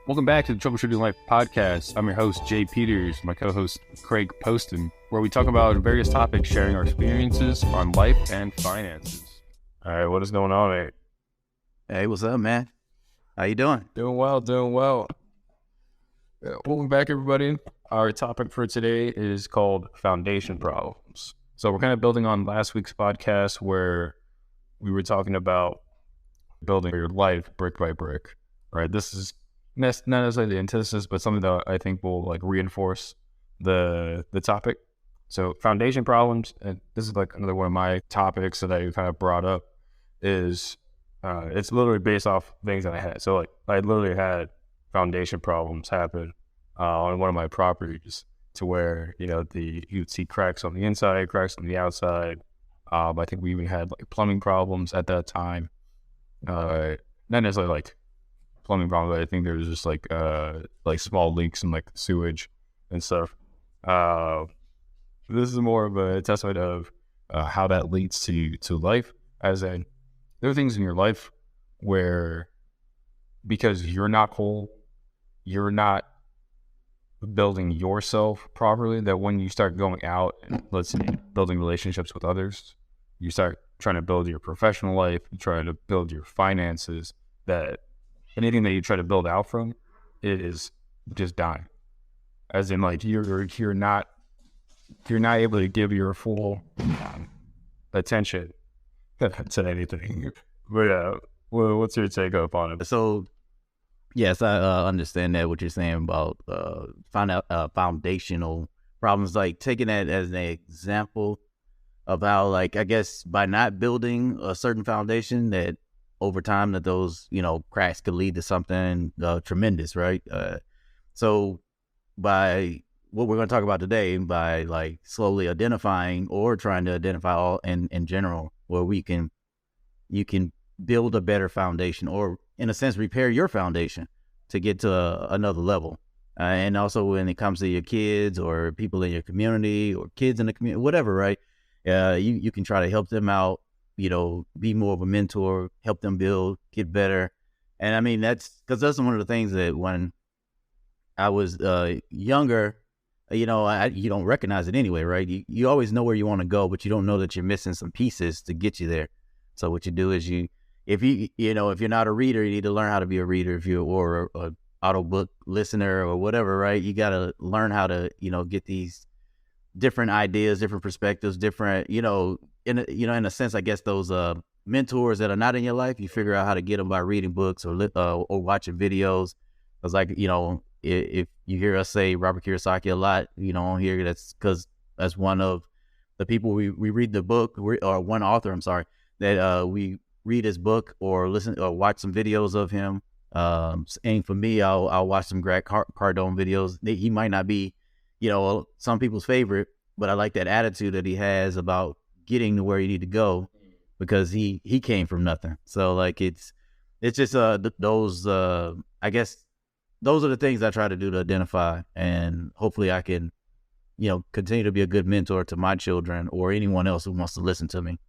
Welcome back to the Troubleshooting Life podcast. I'm your host, Jay Peters, my co-host, Craig Poston, where we talk about various topics, sharing our experiences on life and finances. All right, what is going on, mate? Hey, what's up, man? How you doing? Doing well. Welcome back, everybody. Our topic for today is called foundation problems. So we're kind of building on last week's podcast where we were talking about building your life brick by brick, right? This is not necessarily the antithesis, but something that I think will reinforce the topic. So foundation problems, and this is another one of my topics that I kind of brought up, is it's literally based off things that I had. So I literally had foundation problems happen on one of my properties to where you'd see cracks on the inside, cracks on the outside. I think we even had plumbing problems at that time. Not necessarily plumbing problems, but I think there was just small leaks in the sewage and stuff. This is more of a testament of how that leads to life, as in there are things in your life where, because you're not whole, you're not building yourself properly, that when you start going out and let's say building relationships with others, you start trying to build your professional life, you try to build your finances, that anything that you try to build out from, it is just dying. As in you're not able to give your full attention to anything. But what's your take up on it? So, yes, I understand that what you're saying about foundational problems. Taking that as an example of how, I guess, by not building a certain foundation, that over time that those cracks could lead to something tremendous, right? So by what we're going to talk about today, by slowly identifying or trying to identify all in general, where you can build a better foundation, or in a sense repair your foundation to get to another level. And also when it comes to your kids or people in your community or kids in the community, whatever, right? You can try to help them out, be more of a mentor, help them build, get better. And I mean, that's one of the things that when I was younger, you don't recognize it anyway, right? You always know where you want to go, but you don't know that you're missing some pieces to get you there. So what you do is if you're not a reader, you need to learn how to be a reader. If you're a audiobook listener or whatever, right? You got to learn how to, get these different ideas, different perspectives, different, in a sense, I guess those mentors that are not in your life, you figure out how to get them by reading books or watching videos. Because if you hear us say Robert Kiyosaki a lot, on here, that's because that's one of the people we read the book, or one author, I'm sorry, that we read his book or listen or watch some videos of him. And for me, I'll watch some Grant Cardone videos. He might not be, some people's favorite, but I like that attitude that he has about getting to where you need to go, because he came from nothing. So it's just those I guess those are the things I try to do to identify, and hopefully I can continue to be a good mentor to my children or anyone else who wants to listen to me.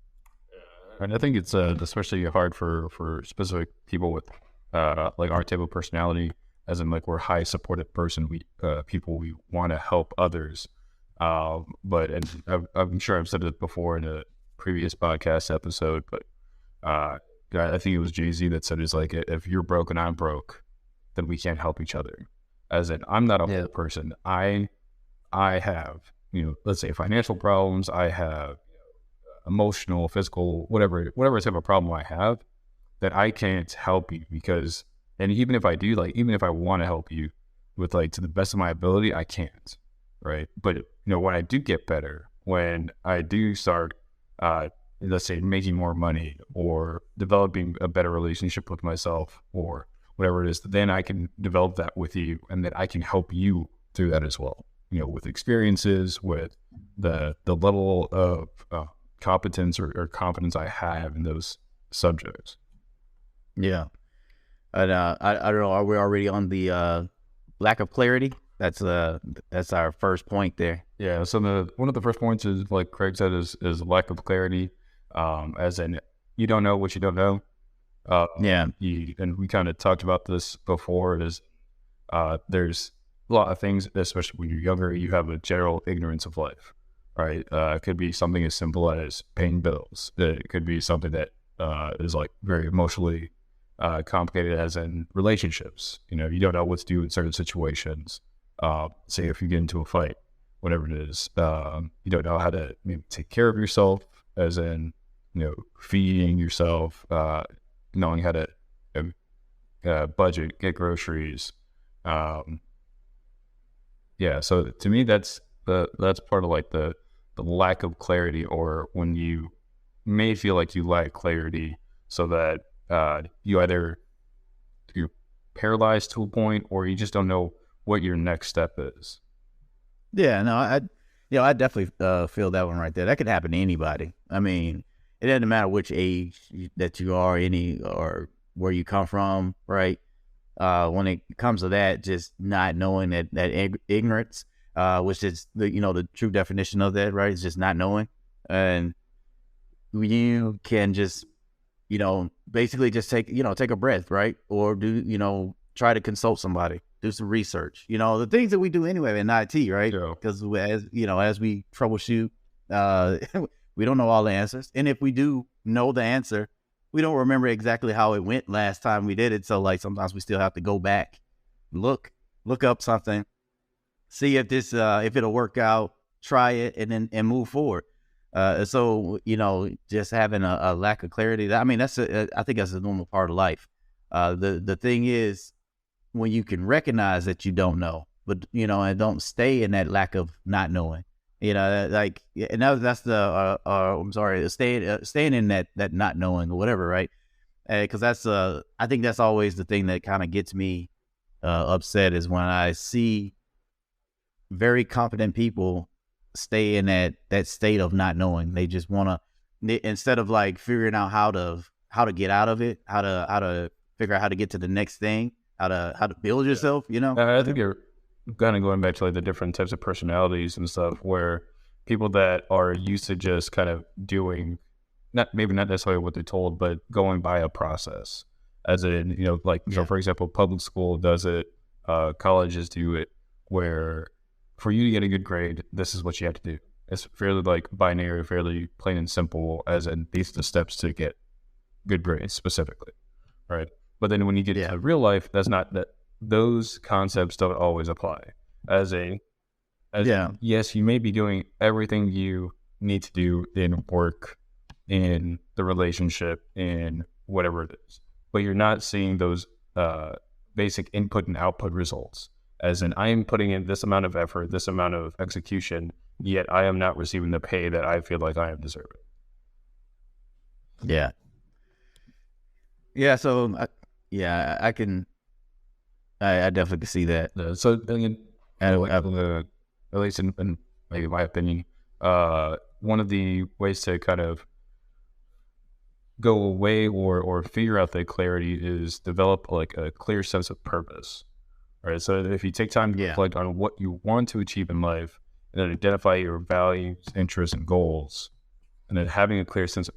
And I think it's especially hard for specific people with our type of personality, as in we're high supportive person, people we want to help others, but I'm sure I've said it before in a previous podcast episode, but I think it was Jay-Z that said, it's if you're broke and I'm broke, then we can't help each other. As in, I'm not a whole person. I have let's say financial problems, I have emotional, physical, whatever type of problem I have, that I can't help you because, and even if I do, even if I want to help you with to the best of my ability, I can't, right? But when I do get better, when I do start let's say making more money or developing a better relationship with myself or whatever it is, then I can develop that with you, and that I can help you through that as well, with experiences, with the level of competence or confidence I have in those subjects. Yeah. And I don't know, are we already on the lack of clarity? That's our first point there. Yeah, so one of the first points is, like Craig said, is lack of clarity, as in you don't know what you don't know. Yeah. And we kind of talked about this before, is There's a lot of things, especially when you're younger, you have a general ignorance of life, right? It could be something as simple as paying bills. It could be something that is like very emotionally complicated, as in relationships. You don't know what to do in certain situations. Say if you get into a fight, whatever it is, you don't know how to maybe take care of yourself, as in, feeding yourself, knowing how to budget, get groceries. Yeah, so to me, that's part of like the lack of clarity, or when you may feel like you lack clarity, so that you're paralyzed to a point, or you just don't know what your next step is. Yeah, no, I definitely feel that one right there. That could happen to anybody. I mean, it doesn't matter which age that you are, or where you come from, right? When it comes to that, just not knowing that ignorance, which is the true definition of that, right? It's just not knowing, and you can just basically just take a breath, right? Or try to consult somebody, do some research, the things that we do anyway in IT, right? Yeah. Because as we troubleshoot, we don't know all the answers. And if we do know the answer, we don't remember exactly how it went last time we did it. So like sometimes we still have to go back, look up something, see if it'll work out, try it, and move forward. So just having a lack of clarity, I mean, I think that's a normal part of life. The thing is, when you can recognize that you don't know, but and don't stay in that lack of not knowing, like, and that's the I'm sorry, staying in that not knowing or whatever, right? Because that's I think that's always the thing that kind of gets me upset, is when I see very competent people stay in that state of not knowing. They just want to, instead of like figuring out how to get out of it, how to figure out how to get to the next thing, how to build yourself, I think you're kind of going back to like the different types of personalities and stuff, where people that are used to just kind of doing, maybe not necessarily what they're told, but going by a process, as in, so for example, public school does it, colleges do it, where for you to get a good grade, this is what you have to do. It's fairly like binary, fairly plain and simple, as in these are the steps to get good grades specifically, right? But then when you get to real life, that's not that. Those concepts don't always apply. Yes, you may be doing everything you need to do in work, in the relationship, in whatever it is, but you're not seeing those basic input and output results. As in, I am putting in this amount of effort, this amount of execution, yet I am not receiving the pay that I feel like I am deserving. Yeah. Yeah. So, I can. I definitely can see that. So, at least in maybe my opinion, one of the ways to kind of go away or figure out that clarity is develop like a clear sense of purpose. Right. So if you take time to reflect on what you want to achieve in life, and then identify your values, interests, and goals, and then having a clear sense of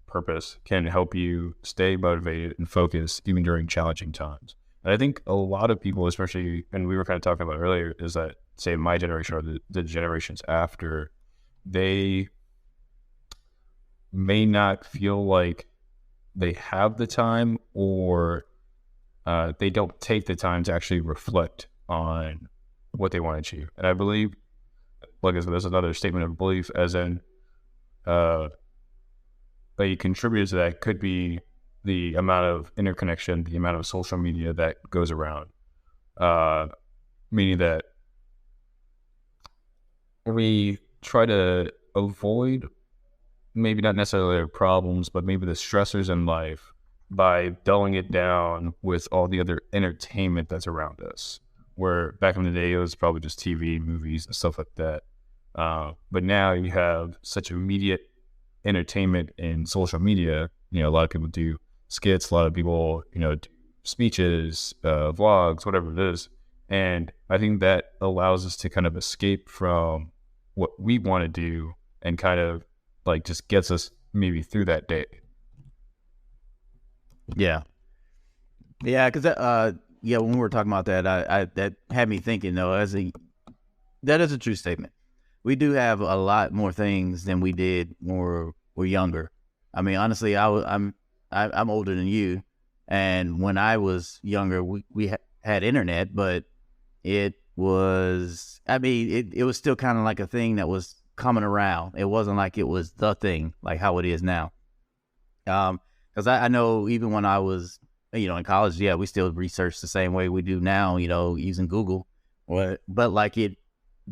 purpose can help you stay motivated and focused even during challenging times. And I think a lot of people, especially, and we were kind of talking about earlier, is that, say, my generation or the generations after, they may not feel like they have the time, or they don't take the time to actually reflect on what they want to achieve. And I believe, like I said, there's another statement of belief, as in a contributor to that could be the amount of interconnection, the amount of social media that goes around, meaning that we try to avoid maybe not necessarily the problems, but maybe the stressors in life by dulling it down with all the other entertainment that's around us. Where back in the day, it was probably just TV, movies, and stuff like that. But now you have such immediate entertainment in social media. A lot of people do skits, a lot of people, do speeches, vlogs, whatever it is. And I think that allows us to kind of escape from what we want to do, and kind of like just gets us maybe through that day. Yeah. Yeah. Cause yeah, when we were talking about that, I that had me thinking though, that is a true statement. We do have a lot more things than we did when we're younger. I mean, honestly, I'm older than you, and when I was younger, we had internet, but it was, I mean, it was still kind of like a thing that was coming around. It wasn't like it was the thing like how it is now. Because I know even when I was, in college, yeah, we still research the same way we do now, using Google. But like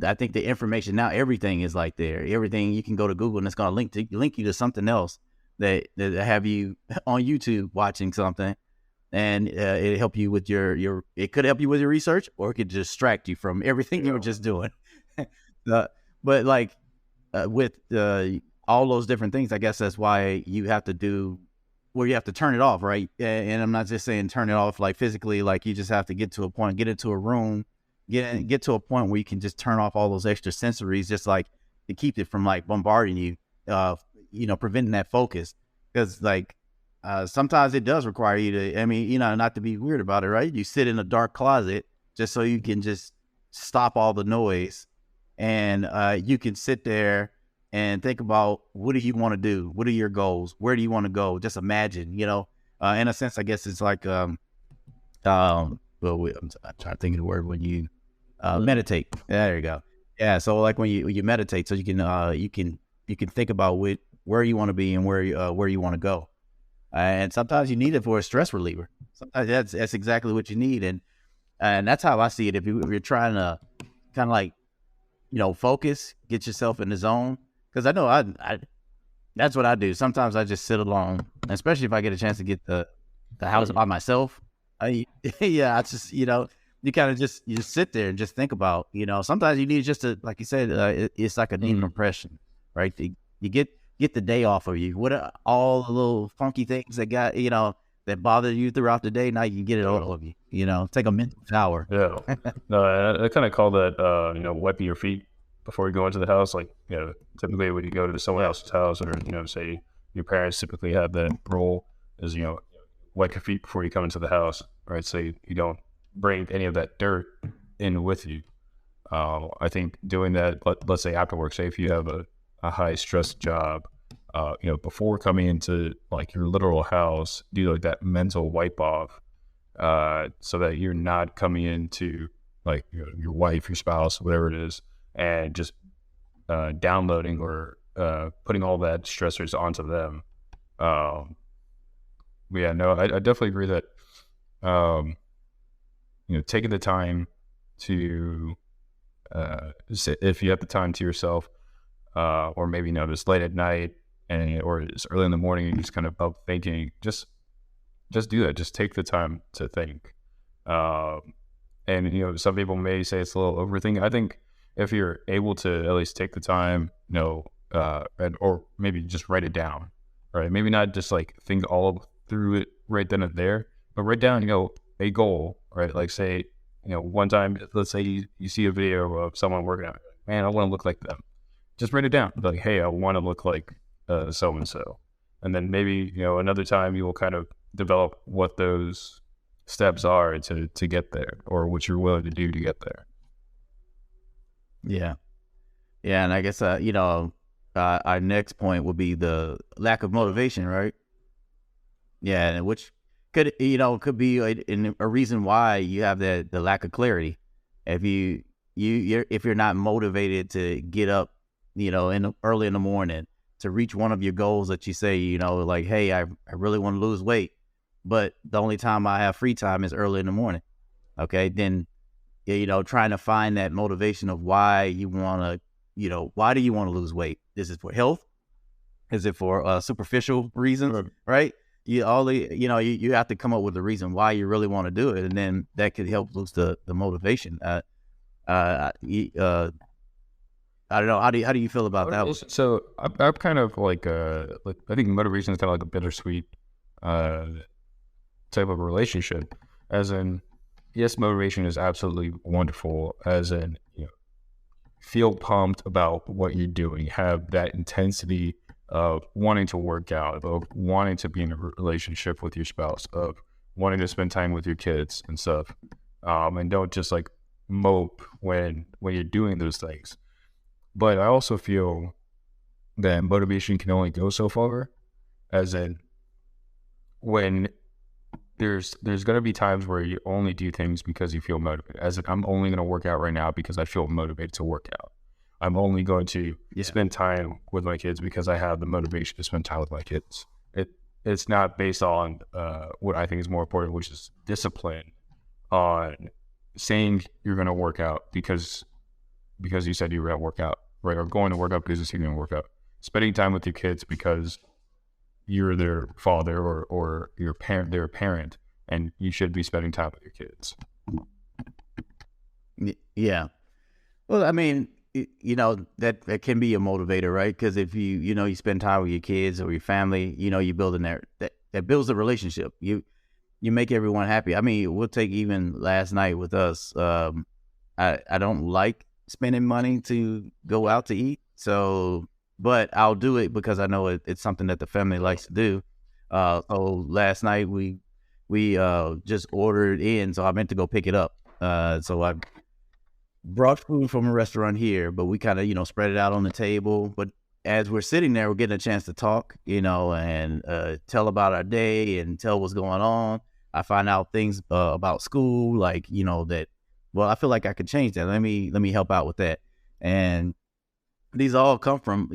I think the information now, everything is like there. Everything you can go to Google and it's going to link you to something else that have you on YouTube watching something, and it help you with your. It could help you with your research, or it could distract you from everything you were just doing. But like with all those different things, I guess that's why you have to do where you have to turn it off, right? And I'm not just saying turn it off like physically, like you just have to get to a point, get into a room, get to a point where you can just turn off all those extra sensories, just like to keep it from like bombarding you, preventing that focus. Because like sometimes it does require you to, I mean, not to be weird about it, right? You sit in a dark closet just so you can just stop all the noise, and you can sit there and think about what do you want to do? What are your goals? Where do you want to go? Just imagine, in a sense, I guess it's like, I'm trying to think of the word when you meditate. There you go. Yeah. So like when you meditate, so you can think about where you want to be and where you want to go. And sometimes you need it for a stress reliever. Sometimes that's exactly what you need. And that's how I see it. If you're trying to kind of like, focus, get yourself in the zone. Because I know I that's what I do. Sometimes I just sit alone, especially if I get a chance to get the house by myself. I just, you kind of just sit there and just think about, sometimes you need just to, like you said, it's like a deep impression, right? You get the day off of you. What are all the little funky things that got, that bother you throughout the day? Now you can get it off of you, take a mental shower. Yeah. No, I kind of call that, wiping your feet before you go into the house. Like, typically when you go to someone else's house, or, say your parents typically have that role is, wipe your feet before you come into the house, right? So you don't bring any of that dirt in with you. I think doing that, let's say after work, say if you have a high stress job, before coming into like your literal house, do like that mental wipe off, so that you're not coming into like your wife, your spouse, whatever it is, and just downloading or putting all that stressors onto them. Yeah, no, I definitely agree that taking the time to if you have the time to yourself, or maybe just late at night or it's early in the morning and you're just kind of up thinking, just do that. Just take the time to think. And some people may say it's a little overthinking. I think if you're able to at least take the time, or maybe just write it down, right? Maybe not just like think all through it right then and there, but write down, a goal, right? Like say, one time, let's say you see a video of someone working out, man, I want to look like them. Just write it down. Like, hey, I want to look like so-and-so. And then maybe, another time you will kind of develop what those steps are to get there, or what you're willing to do to get there. Yeah. Yeah. And I guess, our next point would be the lack of motivation, right? Yeah. And which could be a reason why you have the lack of clarity. If you're not motivated to get up, early in the morning to reach one of your goals that you say, like, hey, I really want to lose weight, but the only time I have free time is early in the morning. Okay. Then, trying to find that motivation of why you want to, why do you want to lose weight? Is it for health? Is it for superficial reasons? Right. You have to come up with a reason why you really want to do it. And then that could help boost the motivation. I don't know. How do you feel about that one? So I'm kind of like I think motivation is kind of like a bittersweet type of relationship. As in, yes, motivation is absolutely wonderful. As in, feel pumped about what you're doing, have that intensity of wanting to work out, of wanting to be in a relationship with your spouse, of wanting to spend time with your kids and stuff. And don't just like mope when you're doing those things. But I also feel that motivation can only go so far, as in when there's going to be times where you only do things because you feel motivated. As in, I'm only going to work out right now because I feel motivated to work out. I'm only going to spend time with my kids because I have the motivation to spend time with my kids. It's not based on what I think is more important, which is discipline, on saying you're going to work out because you said you were going to work out, right? Or going to work out because you said you're going to work out. Spending time with your kids because you're their father or your parent, their parent, and you should be spending time with your kids. Yeah. Well, I mean, that can be a motivator, right? Because if you spend time with your kids or your family, you're building that builds a relationship. You make everyone happy. I mean, we'll take even last night with us. I don't like spending money to go out to eat. So, but I'll do it because I know it's something that the family likes to do. So last night we just ordered in. So I meant to go pick it up. So I brought food from a restaurant here, but we kind of, spread it out on the table. But as we're sitting there, we're getting a chance to talk, and tell about our day and tell what's going on. I find out things about school, like, that, well, I feel like I could change that. Let me help out with that. And these all come from,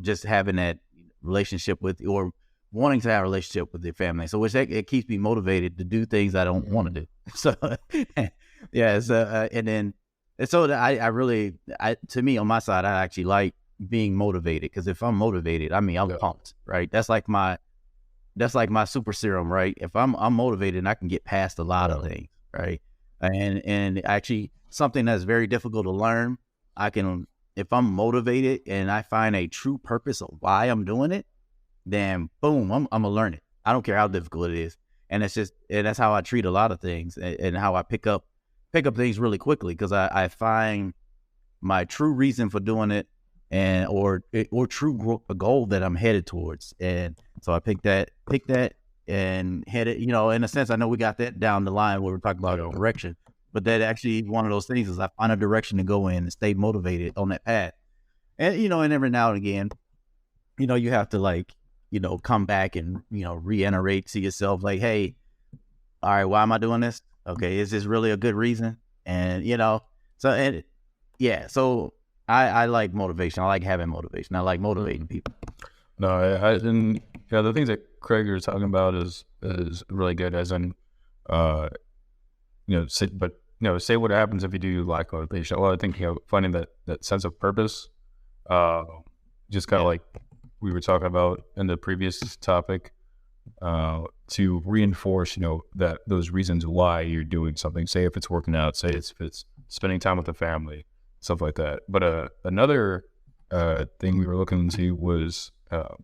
just having that relationship with, or wanting to have a relationship with your family. So it keeps me motivated to do things I don't want to do. So, yeah. So, I really, to me, on my side, I actually like being motivated, because if I'm motivated, I mean, I'm pumped, right? That's like my super serum, right? If I'm motivated, I can get past a lot of things, right? And actually, something that's very difficult to learn, if I'm motivated and I find a true purpose of why I'm doing it, then boom, I'm gonna learn it. I don't care how difficult it is. And that's how I treat a lot of things, and how I pick up things really quickly, because I find my true reason for doing it, and or true goal that I'm headed towards. And so I pick that and head it, in a sense, I know we got that down the line where we're talking about direction, but that actually one of those things is I find a direction to go in and stay motivated on that path. And, and every now and again, you have to come back and, reiterate to yourself, like, hey, all right, why am I doing this? Okay, is this really a good reason? And, so I like motivation. I like having motivation. I like motivating people. No, the things that Craig you're talking about is really good, as in, say what happens if you do lack motivation. Well, I think, finding that sense of purpose, just kind of like we were talking about in the previous topic, to reinforce, that those reasons why you're doing something. Say if it's working out, say if it's spending time with the family, stuff like that. But another thing we were looking into was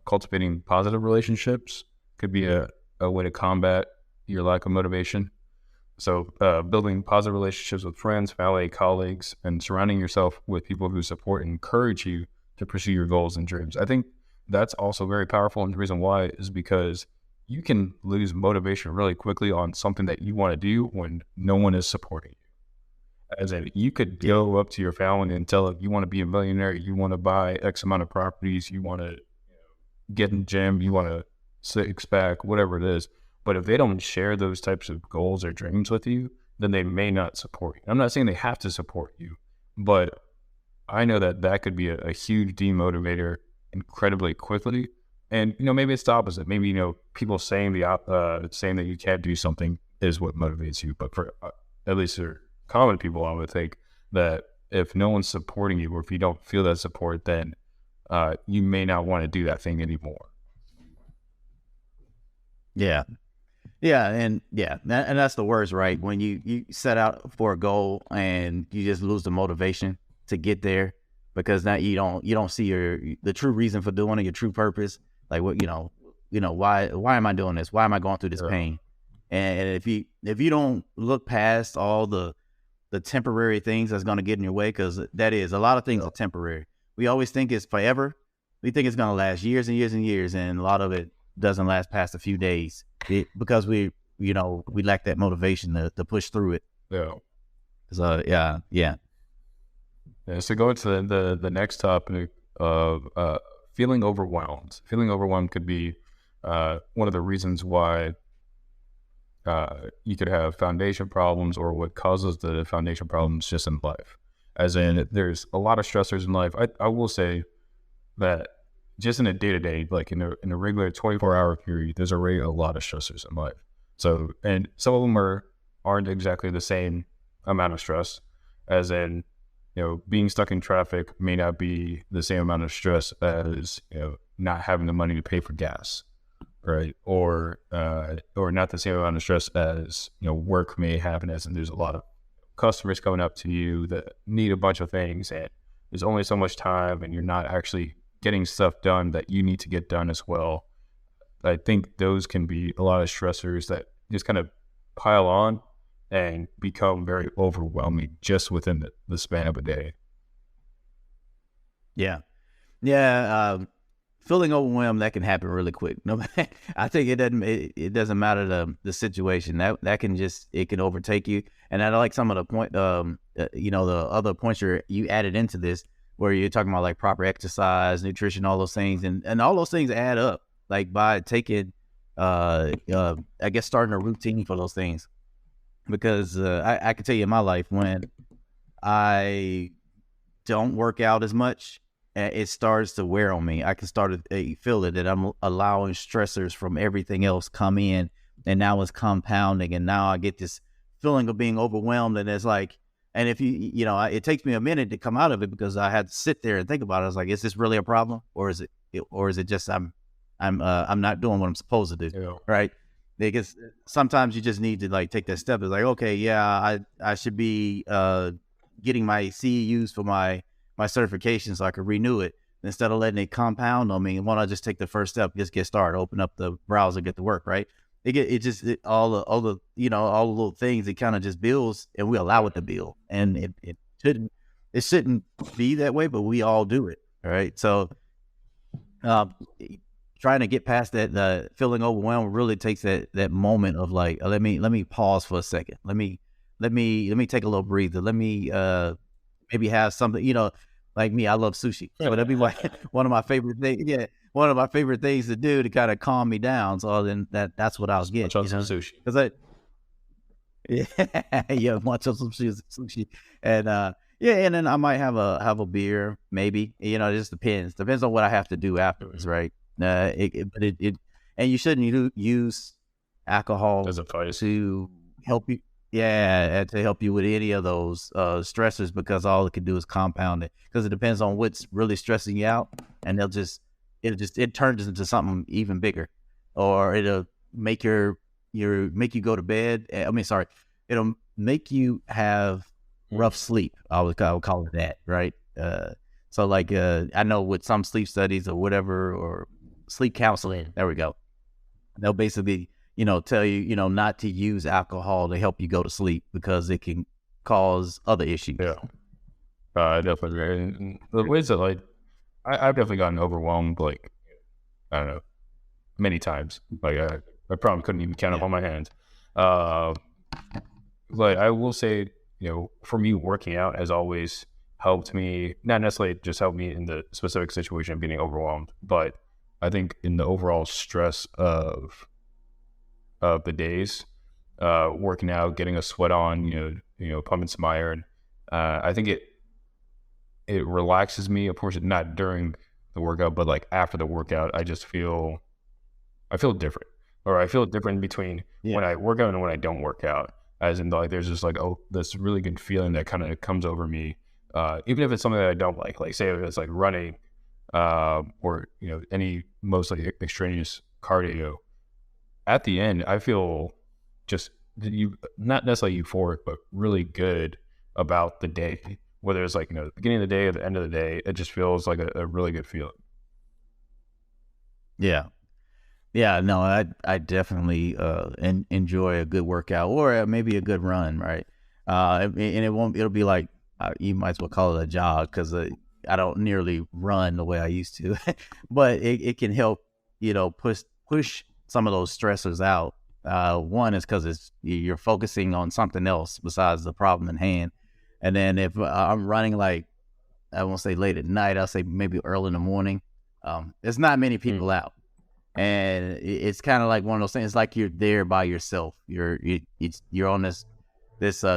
cultivating positive relationships. Could be a way to combat your lack of motivation. So building positive relationships with friends, family, colleagues, and surrounding yourself with people who support and encourage you to pursue your goals and dreams. I think that's also very powerful, and the reason why is because you can lose motivation really quickly on something that you want to do when no one is supporting you. As in, you could go up to your family and tell them you want to be a millionaire, you want to buy X amount of properties, you want to get in the gym, you want to six pack, whatever it is. But if they don't share those types of goals or dreams with you, then they may not support you. I'm not saying they have to support you, but I know that could be a huge demotivator incredibly quickly. And, maybe it's the opposite. Maybe, people saying saying that you can't do something is what motivates you. But for at least for common people, I would think that if no one's supporting you, or if you don't feel that support, then you may not want to do that thing anymore. Yeah. Yeah. And that's the worst, right? When you set out for a goal and you just lose the motivation to get there, because now you don't see the true reason for doing it, your true purpose. Like, what, why am I doing this? Why am I going through this pain? And if you don't look past all the temporary things that's going to get in your way, because that is, a lot of things are temporary. We always think it's forever. We think it's going to last years and years and years. And a lot of it doesn't last past a few days, because we're we lack that motivation to push through it. Yeah. So yeah. So go into the next topic of feeling overwhelmed. Feeling overwhelmed could be one of the reasons why you could have foundation problems, or what causes the foundation problems just in life. As in, there's a lot of stressors in life. I will say that just in a day-to-day, like in a regular 24-hour period, there's already a lot of stressors in life. So, and some of them aren't exactly the same amount of stress, as in, being stuck in traffic may not be the same amount of stress as, not having the money to pay for gas, right? Or not the same amount of stress as, work may happen, as in there's a lot of customers coming up to you that need a bunch of things, and there's only so much time, and you're not actually getting stuff done that you need to get done as well. I think those can be a lot of stressors that just kind of pile on and become very overwhelming just within the span of a day. Yeah. Feeling overwhelmed, that can happen really quick. No, I think it doesn't matter the situation. That can it can overtake you. And I like some of the point, the other points you added into this, where you're talking about like proper exercise, nutrition, all those things, and all those things add up. Like by taking, I guess starting a routine for those things, because I can tell you in my life, when I don't work out as much, it starts to wear on me. I can start to feel it, that I'm allowing stressors from everything else come in, and now it's compounding, and now I get this feeling of being overwhelmed, and it's like, and if it takes me a minute to come out of it, because I had to sit there and think about it. I was like, is this really a problem, or is it just I'm not doing what I'm supposed to do, right? Because sometimes you just need to like take that step. It's like, okay, yeah, I should be getting my CEUs for my certification so I could renew it, instead of letting it compound on me. Why don't I just take the first step, just get started, open up the browser, get to work, right? All the little things, it kind of just builds, and we allow it to build, and it shouldn't be that way, but we all do it, right? So trying to get past that, feeling overwhelmed really takes that moment of like, let me pause for a second, let me take a little breather, let me maybe have something, like me, I love sushi, so that'd be like one of my favorite things. Yeah, one of my favorite things to do to kind of calm me down. So then that's what I'll get. Sushi, because munch on some sushi, and and then I might have a beer, maybe. It just depends on what I have to do afterwards, right? And you shouldn't use alcohol as a vice to help you. Yeah, to help you with any of those stressors, because all it can do is compound it. Because it depends on what's really stressing you out, and it turns into something even bigger, or it'll make you go to bed. It'll make you have rough sleep. I would call it that, right? So like I know with some sleep studies or whatever, or sleep counseling, there we go. They'll basically tell you, not to use alcohol to help you go to sleep, because it can cause other issues. Yeah, definitely. And the ways that like I've definitely gotten overwhelmed, like I don't know, many times. Like I probably couldn't even count up on my hands. Like I will say, for me, working out has always helped me. Not necessarily just helped me in the specific situation of being overwhelmed, but I think in the overall stress of the days, working out, getting a sweat on, pumping some iron. I think it relaxes me. Of course, not during the workout, but like after the workout, I feel different, or I feel different between when I work out and when I don't work out. As in, like, there's just like, this really good feeling that kind of comes over me, even if it's something that I don't like say if it's like running, or any mostly extraneous cardio. At the end, I feel just not necessarily euphoric, but really good about the day. Whether it's like the beginning of the day or the end of the day, it just feels like a really good feeling. Yeah. No, I definitely enjoy a good workout, or maybe a good run, right? And it'll be like, you might as well call it a jog, because I don't nearly run the way I used to, but it can help push some of those stressors out, One is because you're focusing on something else besides the problem in hand. And then if I'm running like, I won't say late at night, I'll say maybe early in the morning. There's not many people out, and it's kind of like one of those things. It's like you're there by yourself. You're on this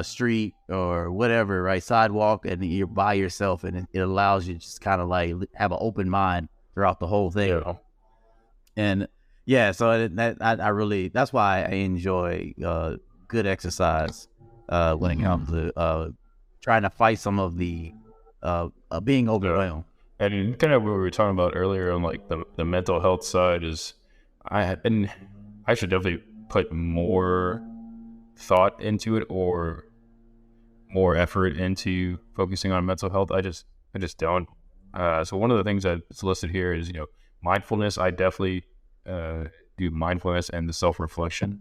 street or whatever, right, sidewalk, and you're by yourself, and it allows you to just kind of like have an open mind throughout the whole thing. Yeah. And yeah, so I really, that's why I enjoy good exercise when it comes to trying to fight some of the being overwhelmed. And kind of what we were talking about earlier on, like the mental health side is, I should definitely put more thought into it or more effort into focusing on mental health. I just don't. So one of the things that's listed here is, mindfulness. I definitely do mindfulness and the self-reflection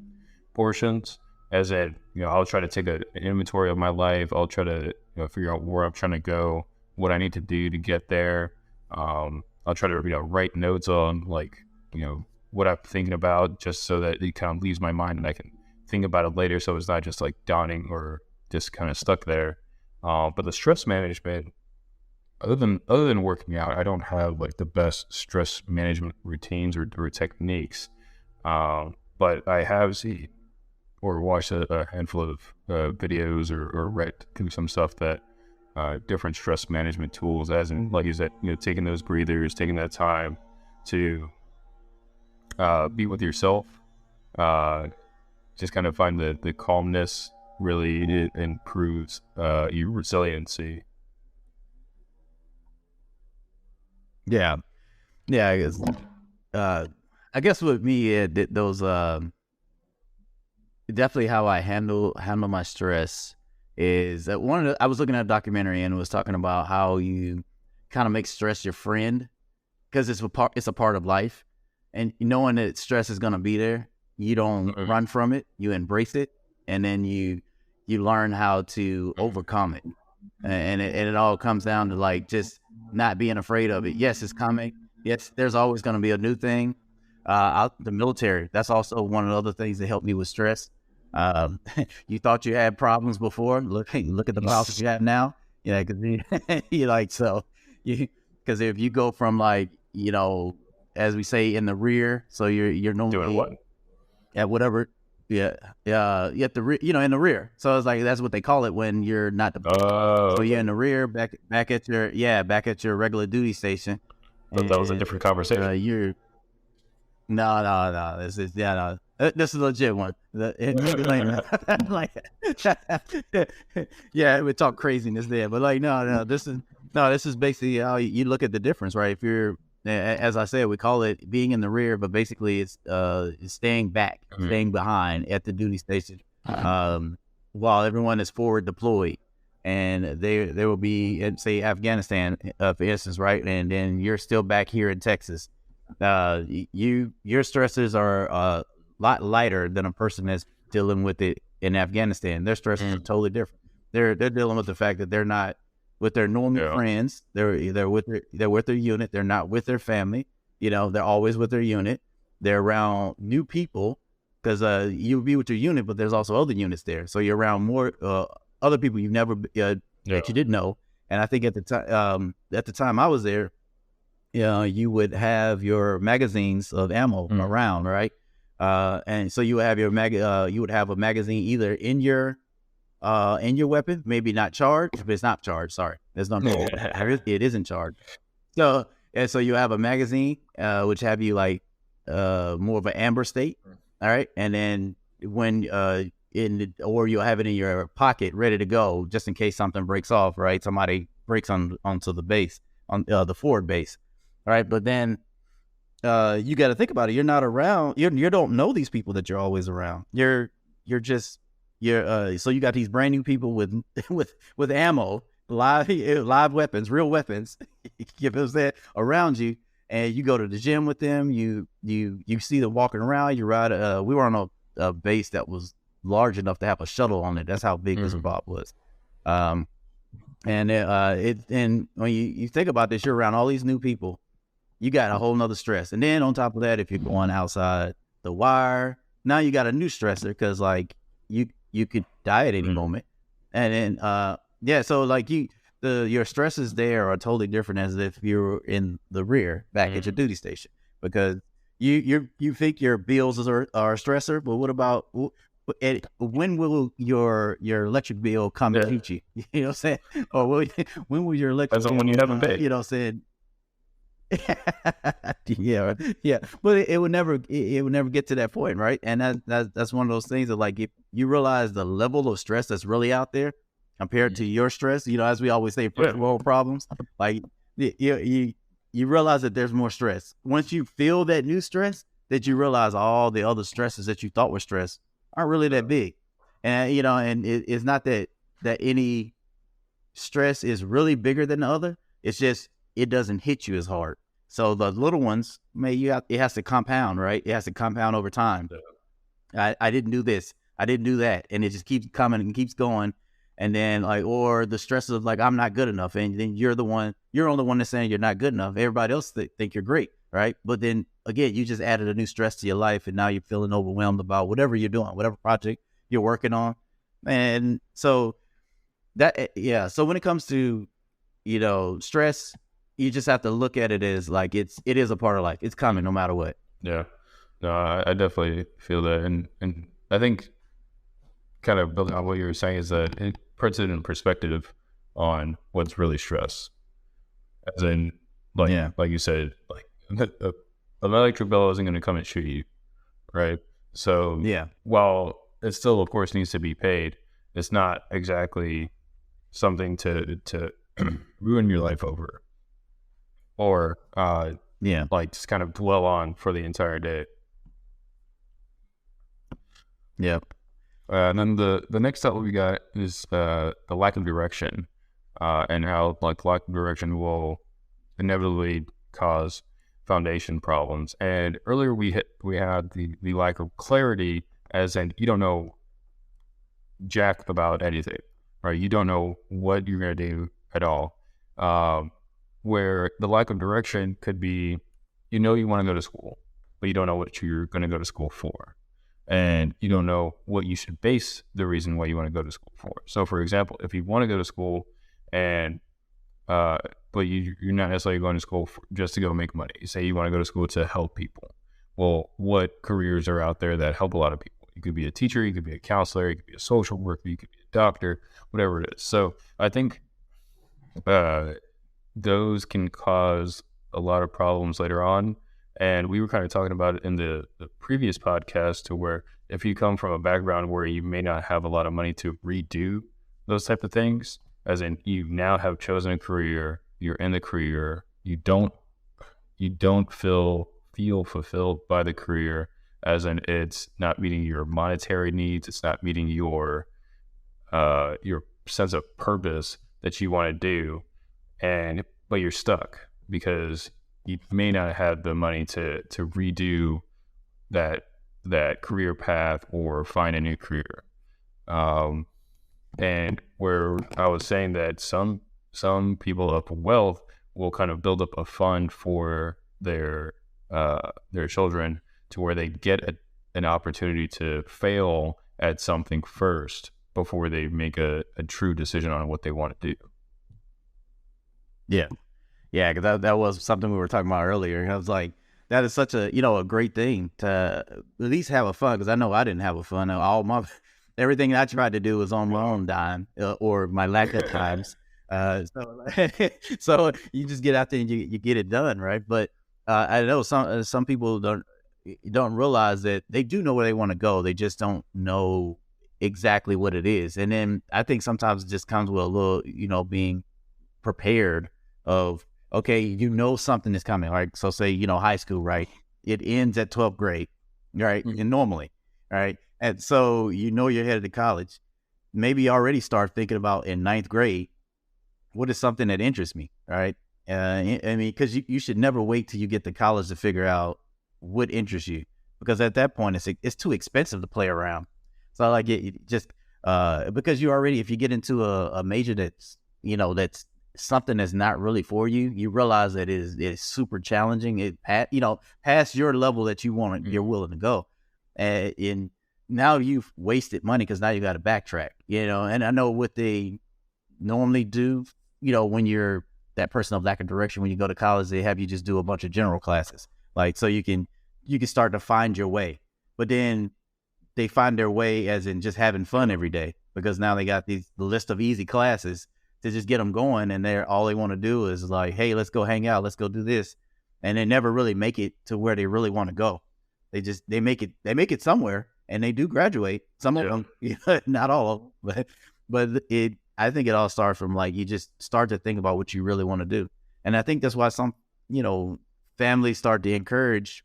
portions, as in, I'll try to take an inventory of my life. I'll try to figure out where I'm trying to go, what I need to do to get there. I'll try to write notes on what I'm thinking about, just so that it kind of leaves my mind and I can think about it later, so it's not just like dawning or just kind of stuck there. But the stress management, other than working out, I don't have like the best stress management routines or techniques. But I have seen or watched a handful of videos or read some stuff that different stress management tools, as in, like you said, taking those breathers, taking that time to be with yourself, just kind of find the calmness. Really, it improves your resiliency. Yeah, I guess with me, those definitely how I handle my stress is that I was looking at a documentary and it was talking about how you kind of make stress your friend, because it's a part of life, and knowing that stress is going to be there, you don't run from it, you embrace it, and then you learn how to overcome it. And it all comes down to like just not being afraid of it. Yes, it's coming. Yes, there's always going to be a new thing. The military, that's also one of the other things that helped me with stress. You thought you had problems before. Look at the problems you have now. Yeah, because you like, so because if you go from like, as we say, in the rear, so you're normally Doing what? At whatever. Yeah, at the rear, in the rear. So it's like, that's what they call it when you're not the. So you're in the rear, back at your regular duty station. But that was a different conversation. You're no. This is this is a legit one. Yeah, we talk craziness there, but like no. This is basically how you look at the difference, right? If you're, as I said, we call it being in the rear, but basically it's staying back, staying behind at the duty station, while everyone is forward deployed, and there will be, say, Afghanistan, for instance, right? And then you're still back here in Texas. Your stresses are a lot lighter than a person that's dealing with it in Afghanistan. Their stresses are totally different. They're dealing with the fact that they're not with their normal friends. They're with their unit. They're not with their family. They're always with their unit. They're around new people, because you'll be with your unit, but there's also other units there. So you're around more other people you've never that you didn't know. And I think at the time I was there, you would have your magazines of ammo around, right? And so you would have you would have a magazine either in your weapon, maybe not charged. If it's not charged, sorry, there's no. It isn't charged. So you have a magazine, which have you like more of an amber state, all right, and then when or you'll have it in your pocket, ready to go, just in case something breaks off, right? Somebody breaks onto the base, on the forward base, all right. But then you got to think about it. You're not around. You don't know these people that you're always around. So you got these brand new people with ammo, live weapons, real weapons, around you, and you go to the gym with them. You see them walking around. You ride. We were on a base that was large enough to have a shuttle on it. That's how big this spot was. And when you think about this, you're around all these new people. You got a whole nother stress, and then on top of that, if you're going outside the wire, now you got a new stressor because like you could die at any moment, and then so like your stresses there are totally different as if you're in the rear back at your duty station, because you think your bills are a stressor, but what about when will your electric bill come and hit you? You know what I'm saying? Or when will your electric bill, when you haven't paid? You know what I'm saying? yeah, but it would never get to that point, right? And that's one of those things that, like, if you realize the level of stress that's really out there compared to your stress, you know, as we always say, first world problems, like you realize that there's more stress. Once you feel that new stress, that you realize all the other stresses that you thought were stress aren't really that big. And you know, and it's not that any stress is really bigger than the other. It's just it doesn't hit you as hard. So the little ones, it has to compound, right? It has to compound over time. I didn't do this, I didn't do that, and it just keeps coming and keeps going. And then like, or the stress of like, I'm not good enough, and then you're the only one that's saying you're not good enough. Everybody else think you're great, right? But then again, you just added a new stress to your life, and now you're feeling overwhelmed about whatever you're doing, whatever project you're working on. And so so when it comes to, you know, stress, you just have to look at it as like it is a part of life. It's coming no matter what. Yeah, no, I definitely feel that, and I think kind of building on what you were saying is that it puts it in perspective on what's really stress. As in, like you said, like an electric bill isn't going to come and shoot you, right? So while it still, of course, needs to be paid, it's not exactly something to ruin your life over, or like just kind of dwell on for the entire day. And then the next up we got is the lack of direction, and how like lack of direction will inevitably cause foundation problems. And earlier we had the lack of clarity, as in you don't know jack about anything, right? You don't know what you're going to do at all. Where the lack of direction could be, you know, you want to go to school, but you don't know what you're going to go to school for. And you don't know what you should base the reason why you want to go to school for. So for example, if you want to go to school and, but you're not necessarily going to school just to go make money. You say you want to go to school to help people. Well, what careers are out there that help a lot of people? You could be a teacher, you could be a counselor, you could be a social worker, you could be a doctor, whatever it is. So I think those can cause a lot of problems later on. And we were kind of talking about it in the previous podcast, to where if you come from a background where you may not have a lot of money to redo those type of things, as in you now have chosen a career, you're in the career, you don't feel fulfilled by the career, as in it's not meeting your monetary needs, it's not meeting your sense of purpose that you want to do, but you're stuck because you may not have the money to redo that career path or find a new career. And where I was saying that some people of wealth will kind of build up a fund for their children, to where they get an opportunity to fail at something first before they make a true decision on what they want to do. Yeah, because that was something we were talking about earlier. I was like, that is such a great thing to at least have a fun, because I know I didn't have a fun. Everything I tried to do was on my own dime, or my lack of times. So you just get out there and you get it done, right? But I know some people don't realize that they do know where they want to go. They just don't know exactly what it is. And then I think sometimes it just comes with a little, being prepared of, okay, something is coming, right? So say, high school, right? It ends at 12th grade, right? And normally, right? And so you're headed to college. Maybe you already start thinking about in 9th grade, what is something that interests me, right? I mean, because you should never wait till you get to college to figure out what interests you, because at that point it's too expensive to play around. So like it just because you already, if you get into a major that's that's something that's not really for you, you realize that it is super challenging. It past your level that you're willing to go. and now you've wasted money because now you got to backtrack, and I know what they normally do, when you're that person of lack of direction, when you go to college, they have you just do a bunch of general classes, like, so you can start to find your way, but then they find their way as in just having fun every day, because now they got the list of easy classes to just get them going, and all they want to do is like, hey, let's go hang out, let's go do this, and they never really make it to where they really want to go. They make it somewhere, and they do graduate. Some of them, not all of them, but I think it all starts from, like, you just start to think about what you really want to do, and I think that's why some families start to encourage,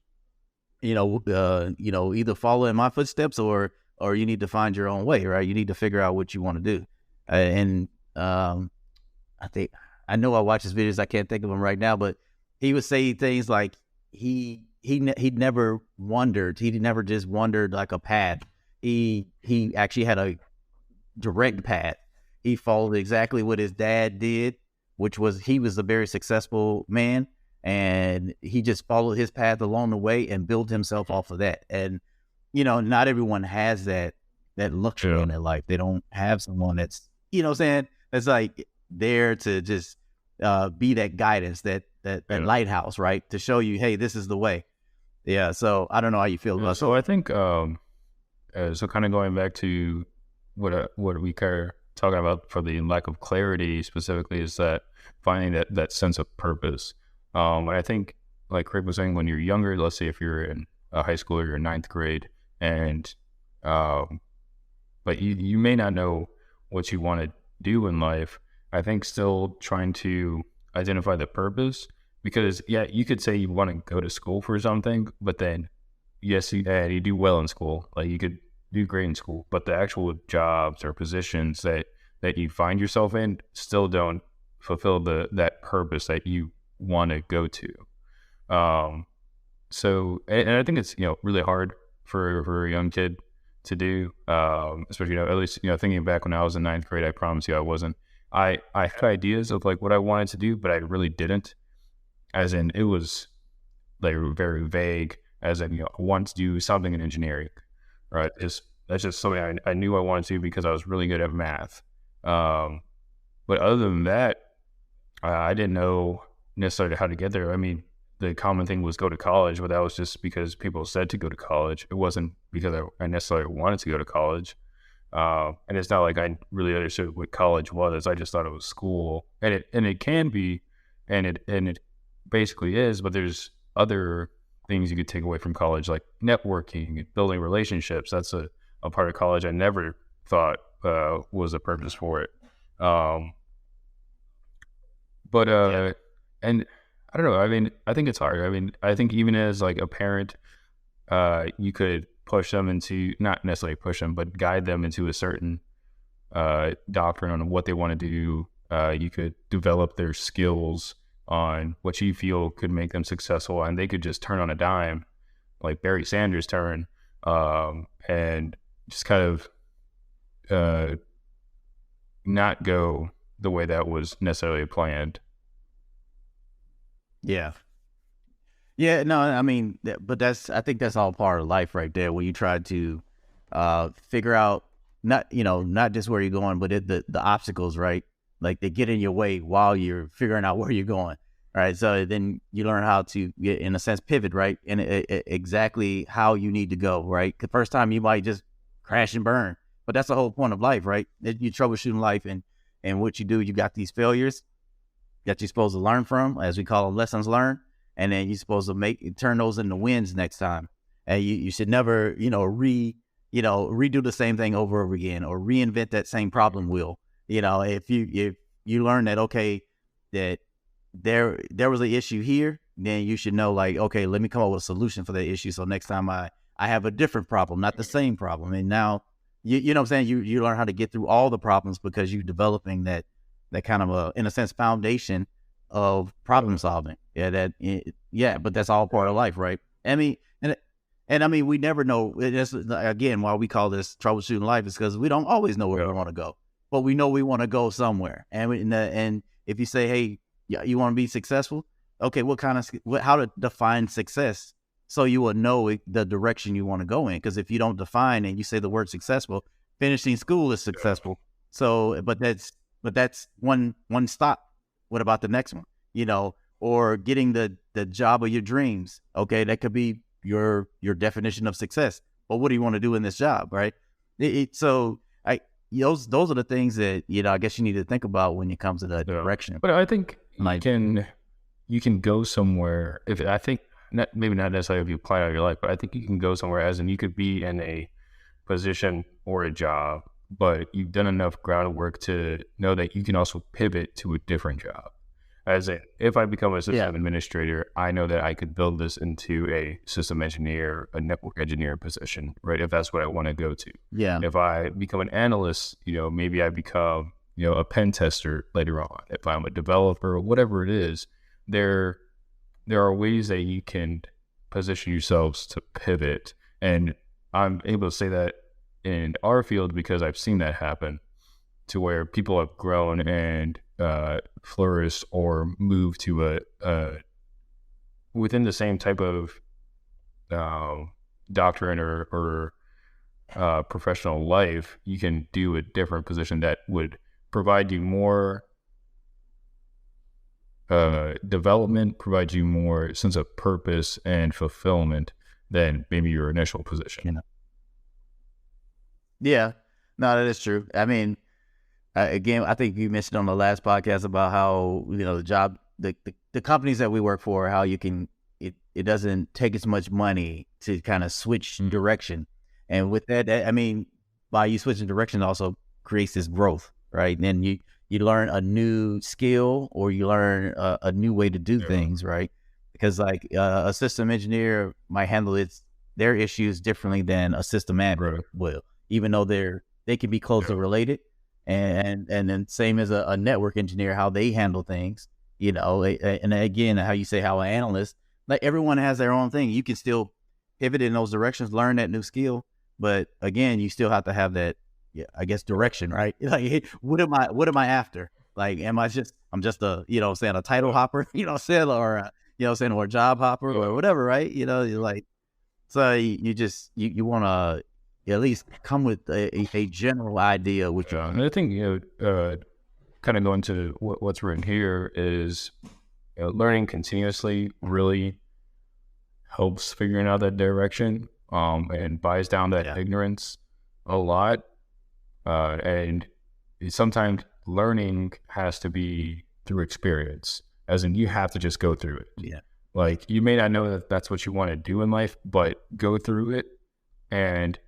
either follow in my footsteps or you need to find your own way, right? You need to figure out what you want to do, and I know I watch his videos. I can't think of him right now, but he would say things like he never wondered. He never just wondered like a path. He actually had a direct path. He followed exactly what his dad did, which was, he was a very successful man, and he just followed his path along the way and built himself off of that. And not everyone has that luxury in their life. They don't have someone that's, what I'm saying, that's like there to just be that guidance, that lighthouse, right, to show you, hey, this is the way. Yeah. So I don't know how you feel about so I think so kind of going back to what we care talking about for the lack of clarity specifically, is that finding that sense of purpose. And I think, like Craig was saying, when you're younger, let's say if you're in high school or you're in ninth grade, and but you may not know what you want to do in life. I think still trying to identify the purpose, because you could say you want to go to school for something, but then yes, you do well in school, like you could do great in school, but the actual jobs or positions that you find yourself in still don't fulfill that purpose that you want to go to. So, and I think it's, really hard for a young kid to do, especially, at least, thinking back when I was in ninth grade, I promise you I wasn't. I had ideas of like what I wanted to do, but I really didn't, as in it was like very vague, as in, I want to do something in engineering, right? That's just something I knew I wanted to because I was really good at math. But other than that, I didn't know necessarily how to get there. I mean, the common thing was go to college, but that was just because people said to go to college. It wasn't because I necessarily wanted to go to college. And it's not like I really understood what college was. I just thought it was school, and it can be, and it basically is. But there's other things you could take away from college, like networking and building relationships. That's a part of college I never thought was a purpose for it. And I don't know. I mean, I think it's hard. I mean, I think even as like a parent, you could push them into, not necessarily push them, but guide them into a certain doctrine on what they want to do. You could develop their skills on what you feel could make them successful, and they could just turn on a dime, like Barry Sanders turn, and just kind of not go the way that was necessarily planned. Yeah. Yeah, no, I mean, but I think that's all part of life right there, when you try to figure out, not just where you're going, but the obstacles, right? Like they get in your way while you're figuring out where you're going, right? So then you learn how to, in a sense, pivot, right? And exactly how you need to go, right? The first time you might just crash and burn, but that's the whole point of life, right? You troubleshooting life, and what you do, you got these failures that you're supposed to learn from, as we call them, lessons learned. And then you're supposed to turn those into wins next time. And you should never, redo the same thing over again, or reinvent that same problem wheel. If you learn that, okay, that there was an issue here, then you should know, like, okay, let me come up with a solution for that issue. So next time I have a different problem, not the same problem. And now, you know what I'm saying? You learn how to get through all the problems because you're developing that kind of in a sense, foundation of problem solving. But that's all part of life, right? I mean, and I mean, we never know. It's, again, why we call this troubleshooting life is because we don't always know where we want to go, but we know we want to go somewhere. And if you say, hey, you want to be successful, okay, how to define success so you will know the direction you want to go in. Because if you don't define and you say the word successful, finishing school is successful. So, but that's one stop. What about the next one? Or getting the job of your dreams. Okay, that could be your definition of success. But what do you want to do in this job, right? Those are the things that I guess you need to think about when it comes to the direction. But I think you can go somewhere. Maybe not necessarily if you apply it in your life, but I think you can go somewhere as in you could be in a position or a job, but you've done enough groundwork to know that you can also pivot to a different job. As in, if I become a system administrator, I know that I could build this into a system engineer, a network engineer position, right? If that's what I want to go to. Yeah. If I become an analyst, maybe I become, a pen tester later on. If I'm a developer or whatever it is, there are ways that you can position yourselves to pivot. And I'm able to say that in our field because I've seen that happen to where people have grown and flourished or moved to within the same type of doctrine or professional life. You can do a different position that would provide you more development, provide you more sense of purpose and fulfillment than maybe your initial position. Yeah, no, that is true. I mean, again, I think you mentioned on the last podcast about how the job, the companies that we work for, how you can it doesn't take as much money to kind of switch direction, and with that, I mean, by you switching direction, also creates this growth, right? And then you learn a new skill or you learn a new way to do things, right? Because like a system engineer might handle their issues differently than a system admin will, even though they can be closely related. And then same as a network engineer, how they handle things, and again, how you say how an analyst, like everyone has their own thing. You can still pivot in those directions, learn that new skill. But again, you still have to have that, I guess, direction, right? Like, hey, what am I after? Like, I'm just a, a title hopper, or, or a job hopper or whatever, right? You're like, so you want to at least come with a general idea. Which and I think, kind of going to what's written here is learning continuously really helps figuring out that direction and buys down that ignorance a lot. And sometimes learning has to be through experience, as in you have to just go through it. Yeah. Like you may not know that that's what you want to do in life, but go through it. And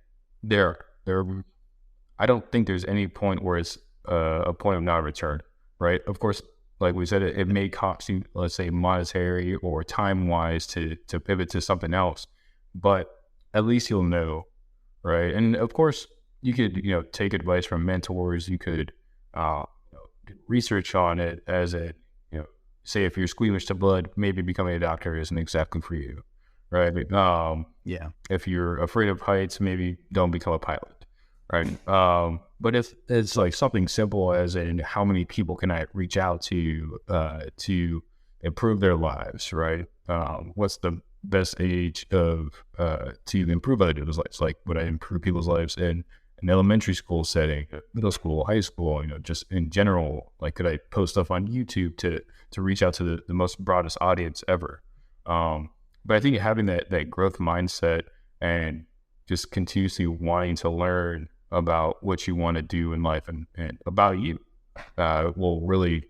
I don't think there's any point where it's a point of non-return, right? Of course, like we said, it may cost you, let's say, monetary or time-wise to pivot to something else, but at least you'll know, right? And of course, you could, take advice from mentors. You could do research on it, as a, say if you're squeamish to blood, maybe becoming a doctor isn't exactly for you, right? If you're afraid of heights, maybe don't become a pilot, right? But if it's like something simple as in how many people can I reach out to improve their lives, right? What's the best age to improve other people's lives? Like, would I improve people's lives in an elementary school setting, middle school, high school, just in general? Like, could I post stuff on YouTube to reach out to the most broadest audience ever? But I think having that growth mindset and just continuously wanting to learn about what you want to do in life and about you will really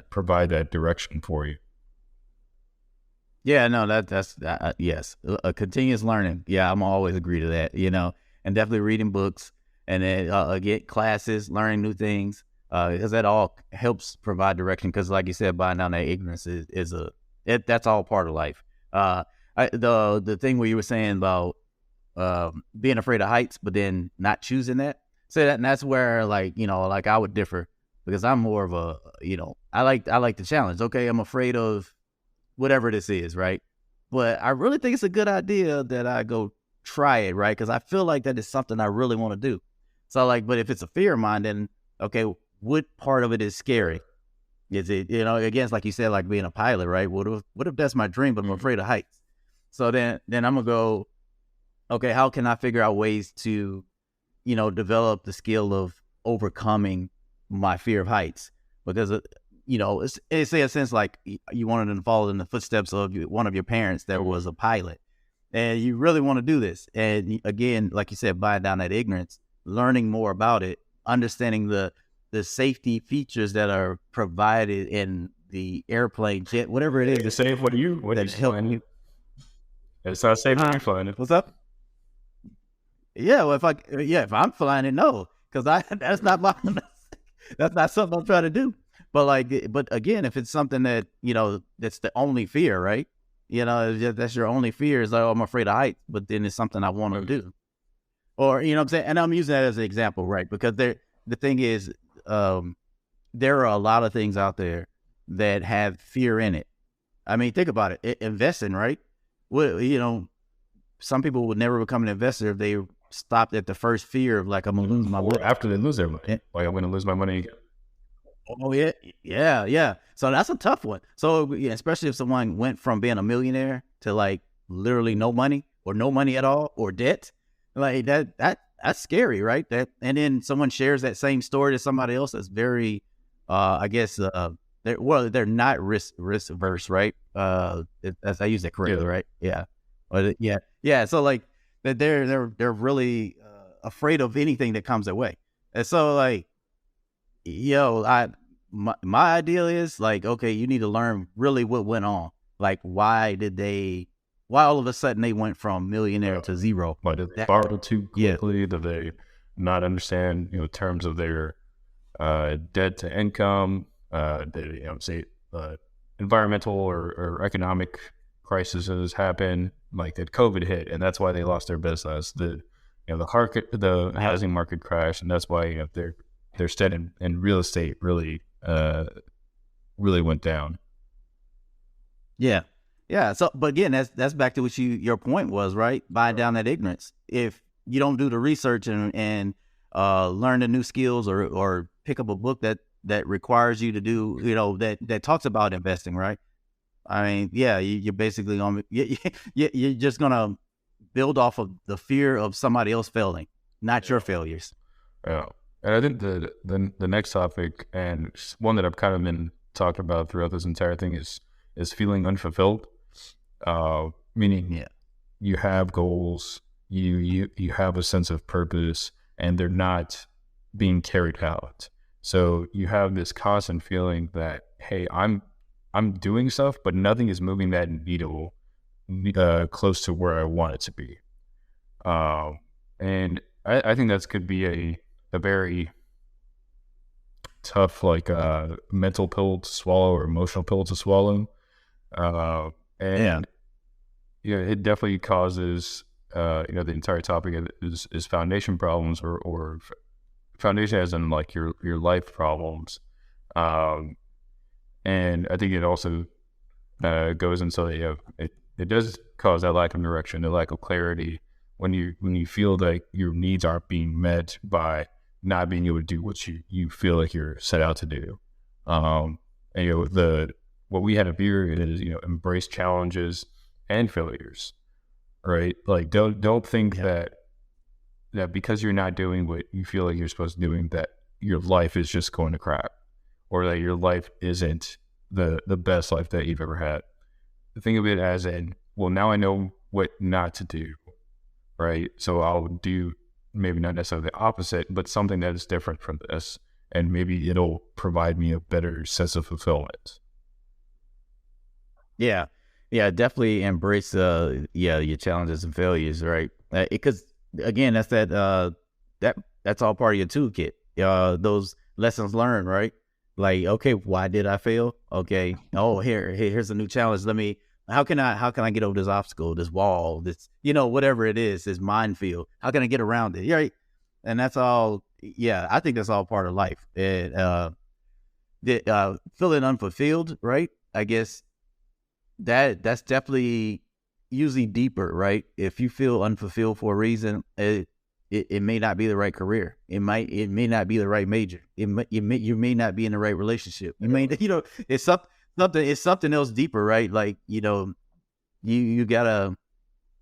provide that direction for you. Yeah, no, that's yes, a continuous learning. Yeah, I'm always agree to that, and definitely reading books and then get classes, learning new things, because that all helps provide direction. Because like you said, buying down that ignorance that's all part of life. The thing where you were saying about being afraid of heights, but then not choosing that. So that's where like I would differ, because I'm more of a I like the challenge. Okay, I'm afraid of whatever this is, right? But I really think it's a good idea that I go try it, right? Because I feel like that is something I really want to do. So but if it's a fear of mine, then okay, what part of it is scary? Is it again, it's like you said, like being a pilot, right? What if that's my dream, but I'm afraid of heights? So then I'm gonna go, okay, how can I figure out ways to, develop the skill of overcoming my fear of heights? Because it's in a sense like you wanted to follow in the footsteps of one of your parents that was a pilot, and you really want to do this. And again, like you said, buying down that ignorance, learning more about it, understanding the safety features that are provided in the airplane, jet, whatever it is. The same. What you helping you. It's not safe when you're flying it. What's up? Yeah, well, if I'm flying it, no, because that's not that's not something I'm trying to do. But again, if it's something that that's the only fear, right? That's your only fear is like, oh, I'm afraid of heights, but then it's something I want to do, or what I'm saying, and I'm using that as an example, right? Because the thing is, there are a lot of things out there that have fear in it. I mean, think about it. Investing, right? Well, some people would never become an investor if they stopped at the first fear of like, I'm gonna lose my money. After they lose their money, like I'm gonna lose my money again. Oh yeah. So that's a tough one. So especially if someone went from being a millionaire to like literally no money or no money at all or debt, like that's scary, right? And then someone shares that same story to somebody else that's very, I guess, they're not risk averse, right? As I use it correctly, right? Yeah, but yeah. So like that they're really afraid of anything that comes their way, and so like, my ideal is like, okay, you need to learn really what went on. Like, why all of a sudden they went from millionaire to zero? Like, did they borrow too quickly? Did they not understand, terms of their debt to income? Say environmental or economic crises happen, like that COVID hit, and that's why they lost their business. The housing market crashed, and that's why their stead in real estate really went down. Yeah. So, but again, that's back to what your point was, right? Buying down that ignorance. If you don't do the research and learn the new skills or pick up a book that requires you to do, that talks about investing, right? I mean, yeah, you're basically you're just gonna build off of the fear of somebody else failing, not your failures. Yeah. And I think the next topic, and one that I've kind of been talking about throughout this entire thing, is feeling unfulfilled. Meaning, you have goals, you have a sense of purpose, and they're not being carried out. So you have this constant feeling that, hey, I'm doing stuff, but nothing is moving that needle close to where I want it to be. And I think that could be a very tough, like mental pill to swallow or emotional pill to swallow. And it definitely causes the entire topic is foundation problems or foundation as in like your life problems. And I think it also goes into it does cause that lack of direction, the lack of clarity when you feel like your needs aren't being met by not being able to do what you feel like you're set out to do. And what we had up here is embrace challenges and failures, right? Like don't think that because you're not doing what you feel like you're supposed to doing that your life is just going to crap, or that your life isn't the best life that you've ever had. Think of it as well, now I know what not to do, right? So I'll do maybe not necessarily the opposite, but something that is different from this, and maybe it'll provide me a better sense of fulfillment. Yeah, definitely embrace your challenges and failures, right? Because again, that's that's all part of your toolkit. Those lessons learned, right? Like, okay, why did I fail? Okay, here's a new challenge. How can I get over this obstacle, this wall, this whatever it is, this minefield? How can I get around it? Right, and that's all. Yeah, I think that's all part of life. Feeling unfulfilled, right? I guess that's definitely usually deeper, right? If you feel unfulfilled for a reason, it may not be the right career. It may not be the right major. You may not be in the right relationship. You may, it's something else deeper, right? Like, you gotta,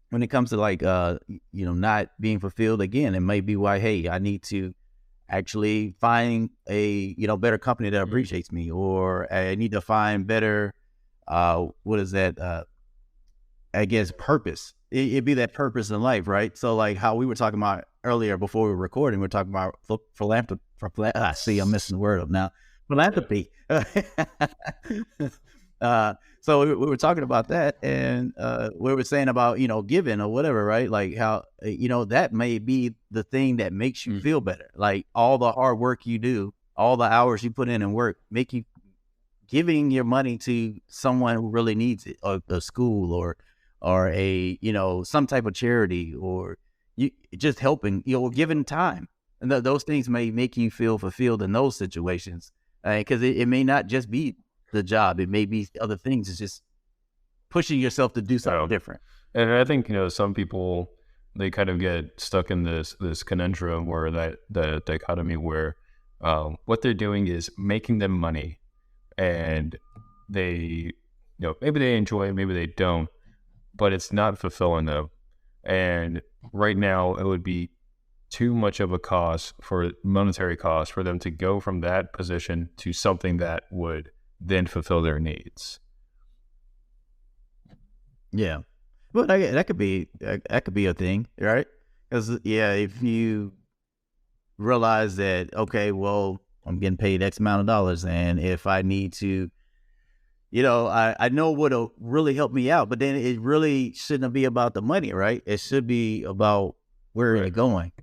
when it comes to like not being fulfilled again, it may be why, hey, I need to actually find a better company that appreciates me, or I need to find better what is that I guess purpose. It'd be that purpose in life, right? So like how we were talking about earlier before we were recording, we are talking about philanthropy. See, I'm messing the word up now. Philanthropy. So we were talking about that, and we were saying about giving or whatever, right? Like how that may be the thing that makes you feel better. Like all the hard work you do, all the hours you put in and work, make you giving your money to someone who really needs it, or a school, or a some type of charity, or you just helping, giving time, and those things may make you feel fulfilled in those situations, because it may not just be the job, it may be other things. It's just pushing yourself to do something different. And I think some people, they kind of get stuck in this conundrum, where the dichotomy where what they're doing is making them money, and they maybe they enjoy it, maybe they don't, but it's not fulfilling them. And right now it would be too much of a monetary cost for them to go from that position to something that would then fulfill their needs. Yeah, but that could be a thing, right? Because if you realize that, okay, well, I'm getting paid X amount of dollars, and if I need to, I know what'll really help me out, but then it really shouldn't be about the money, right? It should be about where it's going.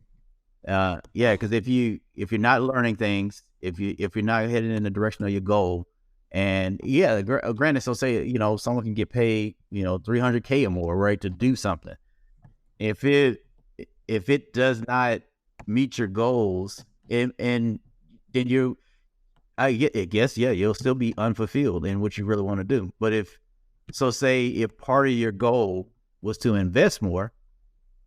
Because if you're not learning things, if you're not heading in the direction of your goal, and granted, so say someone can get paid $300K or more, right, to do something. If it does not meet your goals, and then I guess you'll still be unfulfilled in what you really want to do. But if part of your goal was to invest more,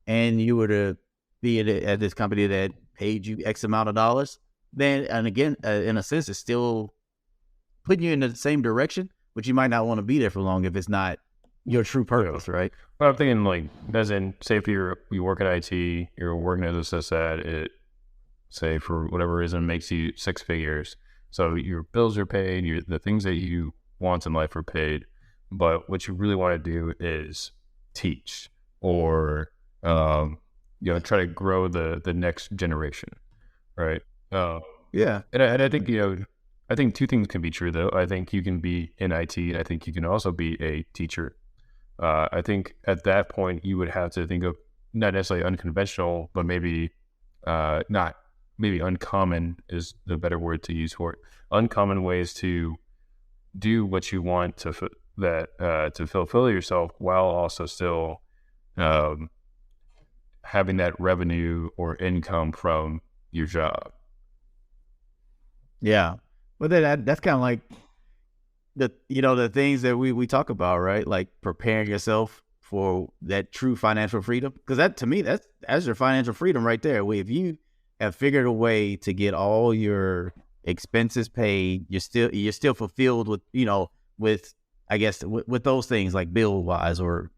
and you were to be at this company that paid you X amount of dollars, then, and again, in a sense, it's still putting you in the same direction, but you might not want to be there for long if it's not your true purpose, right? Well, I'm thinking, like, as in, say if you work at IT, you're working as a sysad, it, say for whatever reason, makes you 6 figures. So your bills are paid, the things that you want in life are paid, but what you really want to do is teach, or try to grow the next generation, right? Yeah, and I think I think two things can be true though. I think you can be in IT, and I think you can also be a teacher. I think at that point you would have to think of not necessarily unconventional, but maybe not. Maybe uncommon is the better word to use for it. Uncommon ways to do what you want to fulfill yourself, while also still having that revenue or income from your job. Yeah, but then that's kind of like the things that we talk about, right? Like preparing yourself for that true financial freedom, because that, to me, that's your financial freedom right there. If you have figured a way to get all your expenses paid, you're still fulfilled with with I guess with those things, like bill wise, or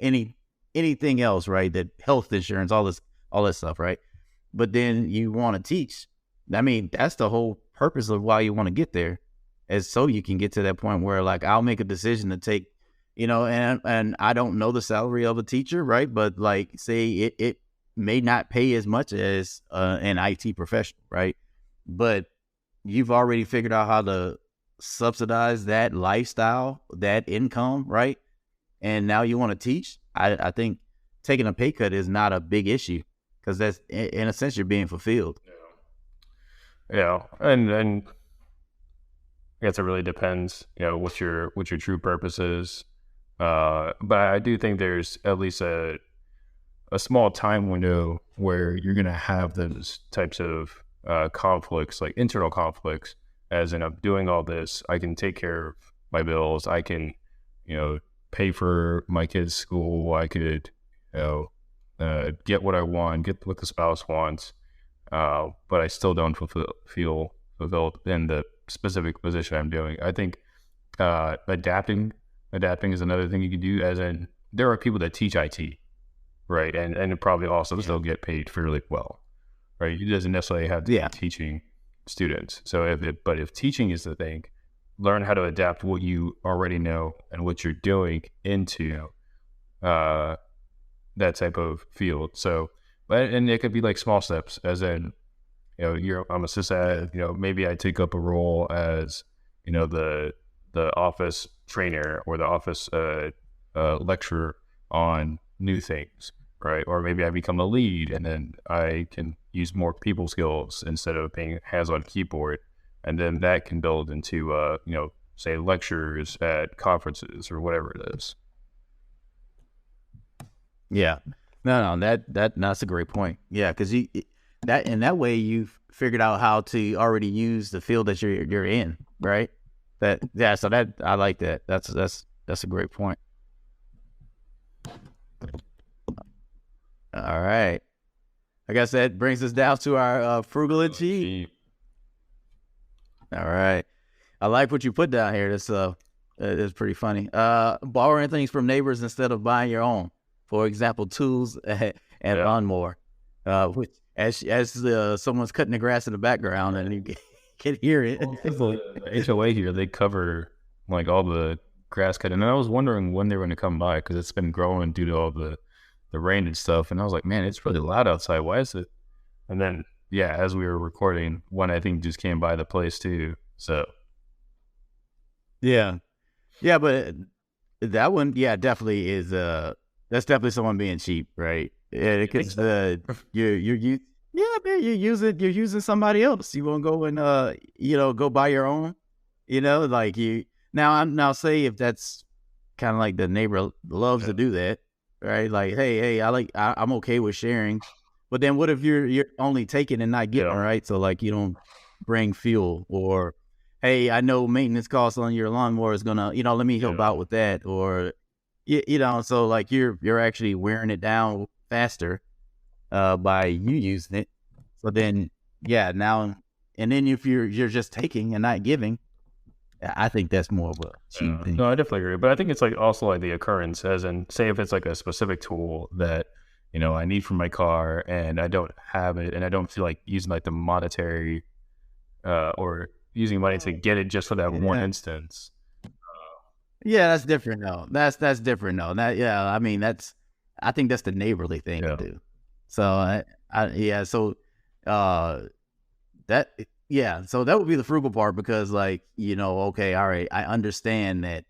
anything else, right? That health insurance, all that stuff, right? But then you want to teach. I mean, that's the whole purpose of why you want to get there, is so you can get to that point where, like, I'll make a decision to take, and I don't know the salary of a teacher, right? But like, say it may not pay as much as an IT professional, right? But you've already figured out how to subsidize that lifestyle, that income, right? And now you want to teach. I think taking a pay cut is not a big issue, because that's, in a sense, you're being fulfilled. Yeah, and I guess it really depends, what your true purpose is. But I do think there's at least a small time window where you're going to have those types of conflicts, like internal conflicts, as in, I'm doing all this, I can take care of my bills, I can, pay for my kids' school, I could, get what I want, get what the spouse wants, but I still don't feel fulfilled in the specific position I'm doing. I think adapting adapting is another thing you can do. As in, there are people that teach IT, right, and probably also still get paid fairly well, right? It doesn't necessarily have to be teaching students. So if teaching is the thing, learn how to adapt what you already know and what you're doing into that type of field. So, and it could be like small steps, as in, I'm a sysad, maybe I take up a role as, the office trainer or the office lecturer on new things, right? Or maybe I become a lead and then I can use more people skills instead of being hands-on keyboard. And then that can build into, say lectures at conferences or whatever it is. Yeah, no, that's a great point. Yeah, because that way you've figured out how to already use the field that you're in, right? So that I like that. That's a great point. All right, I guess that brings us down to our frugal and cheap. All right, I like what you put down here. It's pretty funny. Borrowing things from neighbors instead of buying your own. For example, tools and lawnmower, which as someone's cutting the grass in the background and you can hear it. The HOA here, they cover like all the grass cutting. And I was wondering when they were going to come by because it's been growing due to all the rain and stuff. And I was like, man, it's really loud outside. Why is it? And then, as we were recording, one I think just came by the place too. So. Yeah, but that one, definitely is that's definitely someone being cheap, right? Yeah, because you're using somebody else. You won't go and go buy your own. Like you now say if that's kind of like the neighbor loves to do that, right? Like, hey, I'm okay with sharing, but then what if you're only taking and not giving, right? So like you don't bring fuel, or hey, I know maintenance costs on your lawnmower is gonna, let me help out with that, or so like you're actually wearing it down faster by you using it. So then now, and then if you're just taking and not giving, I think that's more of a cheap thing. No, I definitely agree. But I think it's like also like the occurrence, as in say if it's like a specific tool that I need for my car and I don't have it and I don't feel like using like the monetary or using money to get it just for that one instance. That's different though. That's different though. I mean I think that's the neighborly thing to do. So so that would be the frugal part, because like, okay, all right, I understand that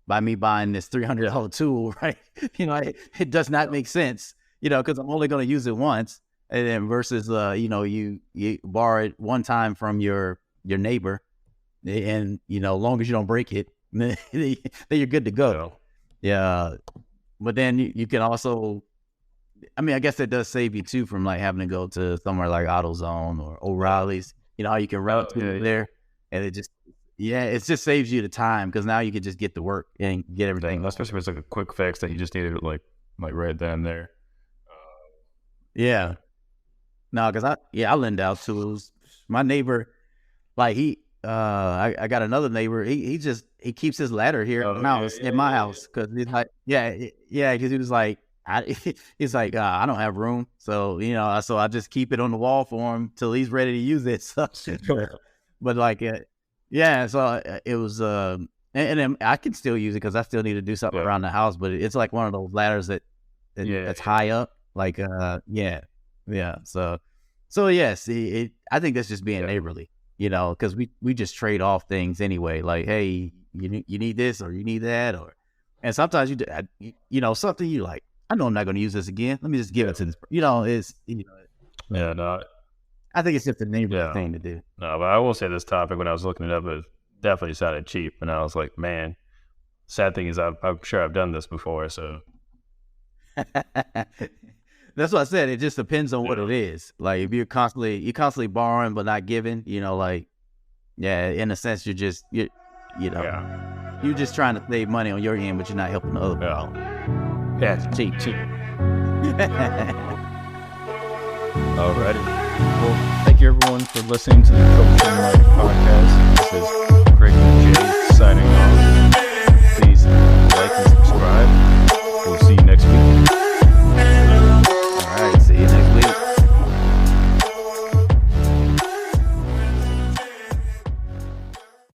by me buying this $300 tool, right? It does not make sense, because I'm only going to use it once, and then versus you borrow it one time from your neighbor, and long as you don't break it, then you're good to go. Yeah. But then you can also, I mean, I guess that does save you too from like having to go to somewhere like AutoZone or O'Reilly's. How you can route to there, and it just saves you the time, because now you can just get to work and get everything. Especially if it's like a quick fix that you just needed like right then there. No, because I lend out tools. My neighbor, like I got another neighbor. He keeps his ladder here at my house, because he's like, because he was like, he's like, I don't have room, so so I just keep it on the wall for him till he's ready to use it. So, but like, so it was, and then I can still use it because I still need to do something around the house. But it's like one of those ladders that's high up, like So yes, I think that's just being neighborly. Because we just trade off things anyway. Like, hey, you need this or you need that, and sometimes something you like, I know I'm not going to use this again. Let me just give it to this. I think it's just a neighborly thing to do. No, but I will say this topic, when I was looking it up, it definitely sounded cheap, and I was like, man. Sad thing is, I'm sure I've done this before, so. That's what I said. It just depends on what it is. Like if you're constantly borrowing but not giving, in a sense you're just you're just trying to save money on your end, but you're not helping the other people. It's cheap. Alrighty. Well, thank you everyone for listening to the Troubleshooting podcast.